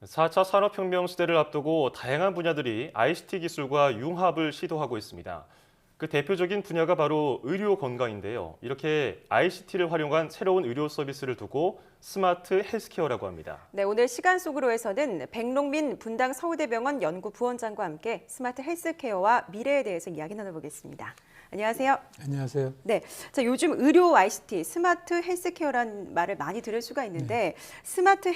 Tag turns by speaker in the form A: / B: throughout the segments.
A: 4차 산업혁명 시대를 앞두고 다양한 분야들이 ICT 기술과 융합을 시도하고 있습니다. 그 대표적인 분야가 바로 의료 건강인데요. 이렇게 ICT를 활용한 새로운 의료 서비스를 두고 스마트 헬스케어라고 합니다.
B: 네, 오늘 시간 속으로에서는 백롱민 분당 서울대병원 연구부원장과 함께 스마트 헬스케어와 미래에 대해서 이야기 나눠보겠습니다. 안녕하세요.
C: 안녕하세요.
B: 네, 자, 요즘 의료 ICT, 스마트 헬스케어라는 말을 많이 들을 수가 있는데 스마트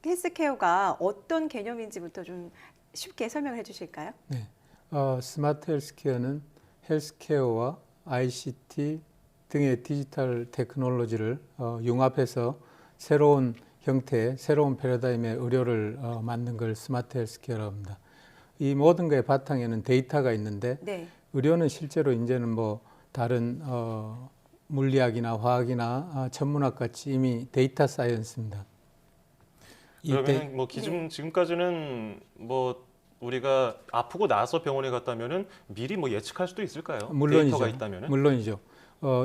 B: 헬스케어가 어떤 개념인지부터 좀 쉽게 설명을 해주실까요?
C: 네, 스마트 헬스케어는 헬스케어와 ICT 등의 디지털 테크놀로지를 융합해서 새로운 형태의 새로운 패러다임의 의료를 만든 걸 스마트 헬스케어라고 합니다. 이 모든 것의 바탕에는 데이터가 있는데
B: 네.
C: 의료는 실제로 이제는 뭐 다른 물리학이나 화학이나 천문학 같이 이미 데이터 사이언스입니다.
A: 그러면 뭐 지금까지는 뭐 우리가 아프고 나서 병원에 갔다면은 미리 뭐 예측할 수도 있을까요?
C: 물론이죠.
A: 데이터가 있다면은?
C: 물론이죠.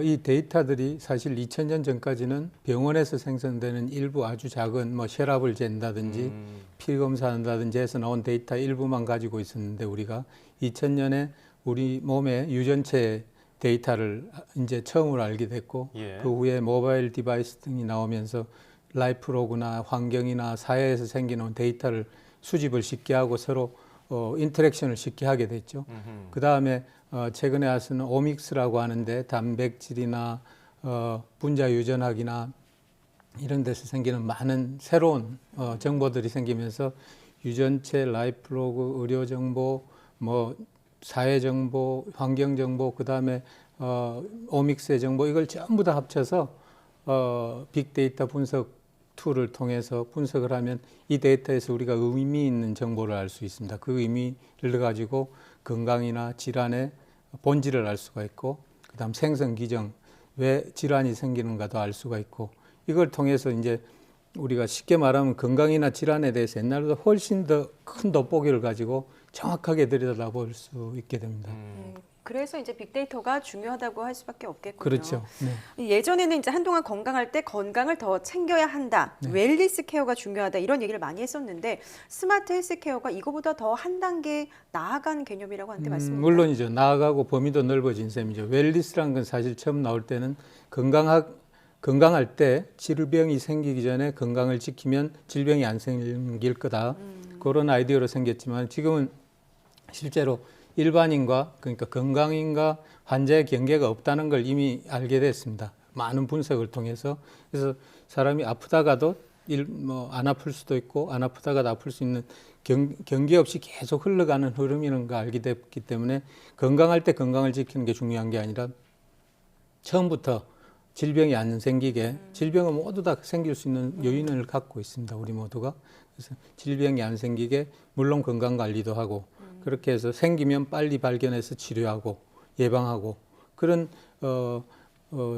C: 이 데이터들이 사실 2000년 전까지는 병원에서 생성되는 일부 아주 작은 뭐 혈압을 잰다든지 피 검사한다든지 해서 나온 데이터 일부만 가지고 있었는데 우리가 2000년에 우리 몸의 유전체 데이터를 이제 처음으로 알게 됐고 그 후에 모바일 디바이스 등이 나오면서 라이프로그나 환경이나 사회에서 생기는 데이터를 수집을 쉽게 하고 서로 인터랙션을 쉽게 하게 됐죠. 그 다음에 최근에 와서는 오믹스라고 하는데 단백질이나 분자 유전학이나 이런 데서 생기는 많은 새로운 정보들이 생기면서 유전체, 라이프로그, 의료 정보, 뭐 사회 정보, 환경 정보, 그 다음에 오믹스의 정보 이걸 전부 다 합쳐서 빅데이터 분석 툴을 통해서 분석을 하면 이 데이터에서 우리가 의미 있는 정보를 알 수 있습니다. 그 의미를 가지고 건강이나 질환의 본질을 알 수가 있고 그다음 생성 기정, 왜 질환이 생기는가도 알 수가 있고 이걸 통해서 이제 우리가 쉽게 말하면 건강이나 질환에 대해서 옛날보다 훨씬 더 큰 돋보기를 가지고 정확하게 들여다볼 수 있게 됩니다.
B: 그래서 이제 빅데이터가 중요하다고 할 수밖에 없겠군요.
C: 그렇죠. 네.
B: 예전에는 이제 한동안 건강할 때 건강을 더 챙겨야 한다, 웰니스 케어가 중요하다 이런 얘기를 많이 했었는데 스마트 헬스 케어가 이거보다 더 한 단계 나아간 개념이라고 하는데 맞습니까?
C: 물론이죠. 나아가고 범위도 넓어진 셈이죠. 웰니스라는 건 사실 처음 나올 때는 건강할 때 질병이 생기기 전에 건강을 지키면 질병이 안 생길 거다. 그런 아이디어로 생겼지만 지금은 실제로 일반인과 그러니까 건강인과 환자의 경계가 없다는 걸 이미 알게 됐습니다. 많은 분석을 통해서. 그래서 사람이 아프다가도 안 아플 수도 있고 안 아프다가도 아플 수 있는 경계 없이 계속 흘러가는 흐름이라는 걸 알게 됐기 때문에 건강할 때 건강을 지키는 게 중요한 게 아니라 처음부터 질병이 안 생기게 질병은 모두 다 생길 수 있는 요인을 갖고 있습니다. 우리 모두가. 그래서 질병이 안 생기게 물론 건강관리도 하고 그렇게 해서 생기면 빨리 발견해서 치료하고 예방하고 그런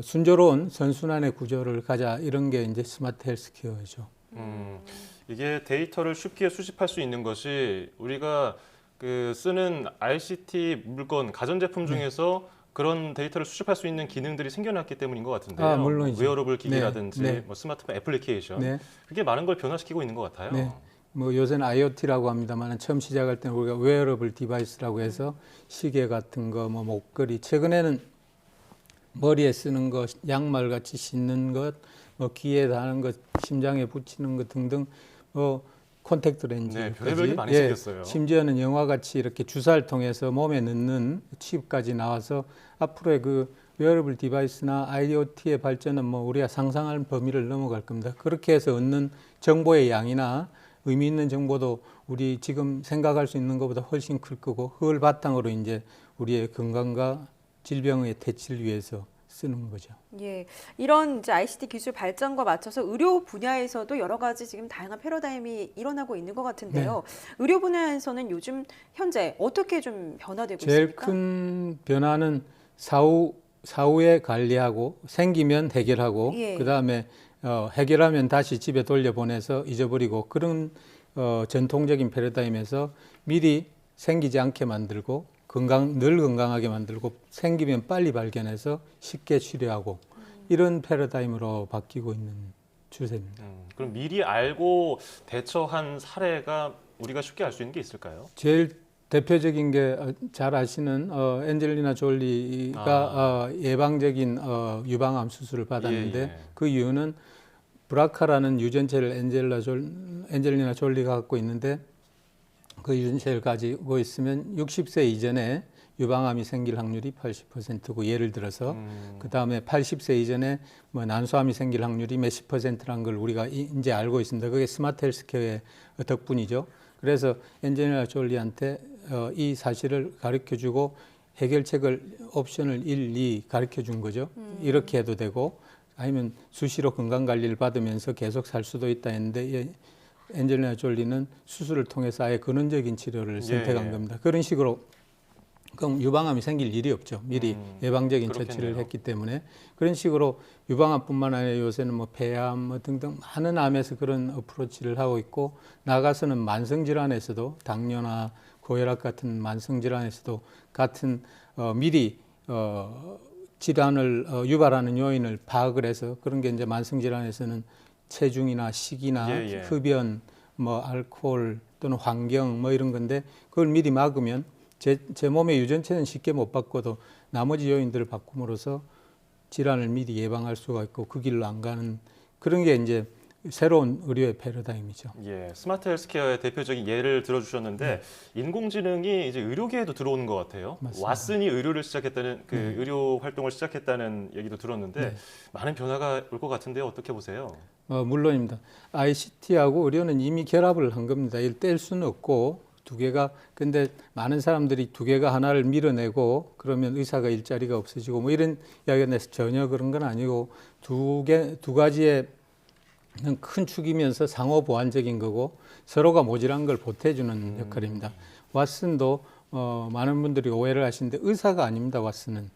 C: 순조로운 선순환의 구조를 가자 이런 게 이제 스마트 헬스케어죠.
A: 이게 데이터를 쉽게 수집할 수 있는 것이 우리가 그 쓰는 ICT 물건, 가전제품 중에서 그런 데이터를 수집할 수 있는 기능들이 생겨났기 때문인 것 같은데요.
C: 물론이죠.
A: 웨어러블 기기라든지
C: 네.
A: 뭐 스마트폰 애플리케이션
C: 네.
A: 그게 많은 걸 변화시키고 있는 것 같아요.
C: 네. 뭐 요새는 IoT라고 합니다만 처음 시작할 때는 우리가 웨어러블 디바이스라고 해서 시계 같은 거, 뭐 목걸이, 최근에는 머리에 쓰는 것, 양말 같이 신는 것, 뭐 귀에 다는 것, 심장에 붙이는 것 등등 뭐 콘택트 렌즈까지
A: 별의별게 많이 생겼어요.
C: 심지어는 영화 같이 이렇게 주사를 통해서 몸에 넣는 칩까지 나와서 앞으로의 그 웨어러블 디바이스나 IoT의 발전은 뭐 우리가 상상할 범위를 넘어갈 겁니다. 그렇게 해서 얻는 정보의 양이나 의미 있는 정보도 우리 지금 생각할 수 있는 것보다 훨씬 클 거고 그걸 바탕으로 이제 우리의 건강과 질병의 퇴치를 위해서 쓰는 거죠.
B: 예, 이런 이제 ICT 기술 발전과 맞춰서 의료 분야에서도 여러 가지 지금 다양한 패러다임이 일어나고 있는 것 같은데요. 의료 분야에서는 요즘 현재 어떻게 좀 변화되고
C: 제일
B: 있습니까?
C: 큰 변화는 사후에 관리하고 생기면 해결하고 그다음에 해결하면 다시 집에 돌려보내서 잊어버리고 그런 전통적인 패러다임에서 미리 생기지 않게 만들고 늘 건강하게 만들고 생기면 빨리 발견해서 쉽게 치료하고 이런 패러다임으로 바뀌고 있는 추세입니다.
A: 그럼 미리 알고 대처한 사례가 우리가 쉽게 알 수 있는 게 있을까요?
C: 제일 대표적인 게 잘 아시는 엔젤리나 졸리가 예방적인 유방암 수술을 받았는데
A: 예, 예.
C: 그 이유는 브라카라는 유전체를 엔젤리나 졸리가 갖고 있는데 그 유전체를 가지고 있으면 60세 이전에 유방암이 생길 확률이 80%고 예를 들어서 그 다음에 80세 이전에 뭐 난소암이 생길 확률이 몇십 %라는 걸 우리가 이제 알고 있습니다. 그게 스마트 헬스케어의 덕분이죠. 그래서 엔젤리나 졸리한테 이 사실을 가르쳐주고 해결책을 옵션을 1, 2 가르쳐준 거죠. 이렇게 해도 되고 아니면 수시로 건강관리를 받으면서 계속 살 수도 있다 했는데 엔젤리나 졸리는 수술을 통해서 아예 근원적인 치료를 선택한 겁니다. 그런 식으로 그럼 유방암이 생길 일이 없죠. 미리 예방적인
A: 그렇겠네요.
C: 처치를 했기 때문에 그런 식으로 유방암뿐만 아니라 요새는 뭐 폐암 뭐 등등 많은 암에서 그런 어프로치를 하고 있고 나가서는 만성질환에서도 당뇨나 고혈압 같은 만성질환에서도 같은 미리 질환을 유발하는 요인을 파악을 해서 그런 게 이제 만성질환에서는 체중이나 식이나
A: 예, 예.
C: 흡연, 뭐 알코올 또는 환경 뭐 이런 건데 그걸 미리 막으면 제 몸의 유전체는 쉽게 못 바꿔도 나머지 요인들을 바꿈으로써 질환을 미리 예방할 수가 있고 그 길로 안 가는 그런 게 이제 새로운 의료의 패러다임이죠.
A: 예, 스마트 헬스케어의 대표적인 예를 들어주셨는데 인공지능이 이제 의료계에도 들어오는 것 같아요.
C: 맞습니다.
A: 왓슨이 의료를 시작했다는 의료 활동을 시작했다는 얘기도 들었는데 많은 변화가 올 것 같은데 어떻게 보세요?
C: 물론입니다. ICT하고 의료는 이미 결합을 한 겁니다. 이를 뗄 수는 없고 두 개가 근데 많은 사람들이 두 개가 하나를 밀어내고 그러면 의사가 일자리가 없어지고 뭐 이런 이야기가 나서 전혀 그런 건 아니고 두 가지의 큰 축이면서 상호 보완적인 거고 서로가 모자란 걸 보태주는 역할입니다. 왓슨도 많은 분들이 오해를 하시는데 의사가 아닙니다. 왓슨은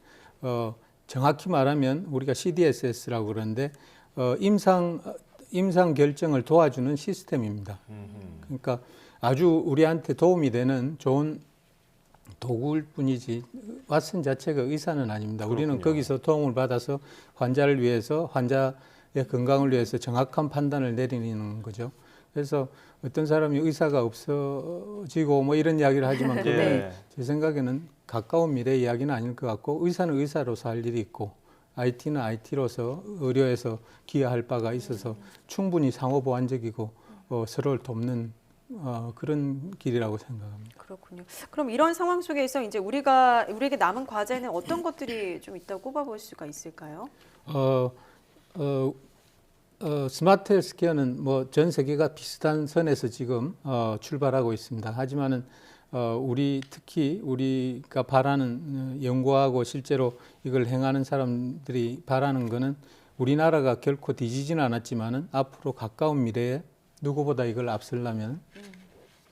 C: 정확히 말하면 우리가 CDSS라고 그러는데 임상 결정을 도와주는 시스템입니다. 그러니까 아주 우리한테 도움이 되는 좋은 도구일 뿐이지 왓슨 자체가 의사는 아닙니다.
A: 그렇군요.
C: 우리는 거기서 도움을 받아서 환자를 위해서 환자의 건강을 위해서 정확한 판단을 내리는 거죠. 그래서 어떤 사람이 의사가 없어지고 뭐 이런 이야기를 하지만 그건
A: 예.
C: 제 생각에는 가까운 미래 이야기는 아닐 것 같고 의사는 의사로서 할 일이 있고 IT는 IT로서 의료에서 기여할 바가 있어서 충분히 상호 보완적이고 서로를 돕는 그런 길이라고 생각합니다.
B: 그렇군요. 그럼 이런 상황 속에서 이제 우리에게 남은 과제는 어떤 것들이 좀 있다고 꼽아볼 수가 있을까요?
C: 스마트 헬스케어는 뭐 전 세계가 비슷한 선에서 지금 출발하고 있습니다. 하지만은 특히 우리가 바라는 연구하고 실제로 이걸 행하는 사람들이 바라는 거는 우리나라가 결코 뒤지지는 않았지만은 앞으로 가까운 미래에 누구보다 이걸 앞서려면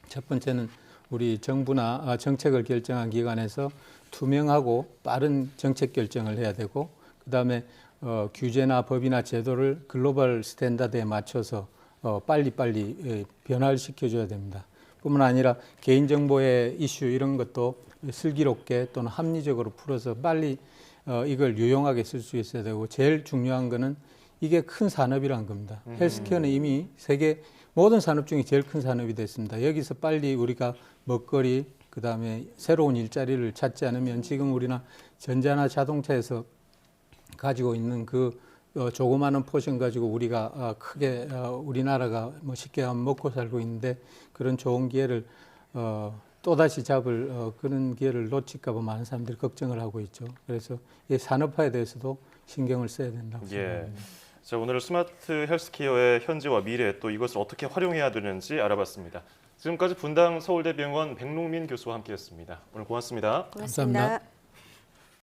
C: 첫 번째는 우리 정부나 정책을 결정한 기관에서 투명하고 빠른 정책 결정을 해야 되고 그다음에 규제나 법이나 제도를 글로벌 스탠다드에 맞춰서 빨리빨리 변화를 시켜줘야 됩니다. 뿐만 아니라 개인정보의 이슈 이런 것도 슬기롭게 또는 합리적으로 풀어서 빨리 이걸 유용하게 쓸 수 있어야 되고 제일 중요한 거는 이게 큰 산업이란 겁니다. 헬스케어는 이미 세계 모든 산업 중에 제일 큰 산업이 됐습니다. 여기서 빨리 우리가 먹거리 그다음에 새로운 일자리를 찾지 않으면 지금 우리나 전자나 자동차에서 가지고 있는 그 조그마한 포션 가지고 우리가 크게 우리나라가 뭐 쉽게 하면 먹고 살고 있는데 그런 좋은 기회를 또다시 잡을 그런 기회를 놓칠까 봐 많은 사람들이 걱정을 하고 있죠. 그래서 이 산업화에 대해서도 신경을 써야 된다고 생각합니다.
A: 자, 오늘 스마트 헬스케어의 현재와 미래 또 이것을 어떻게 활용해야 되는지 알아봤습니다. 지금까지 분당 서울대병원 백롱민 교수와 함께했습니다. 오늘 고맙습니다.
B: 고맙습니다.
C: 감사합니다.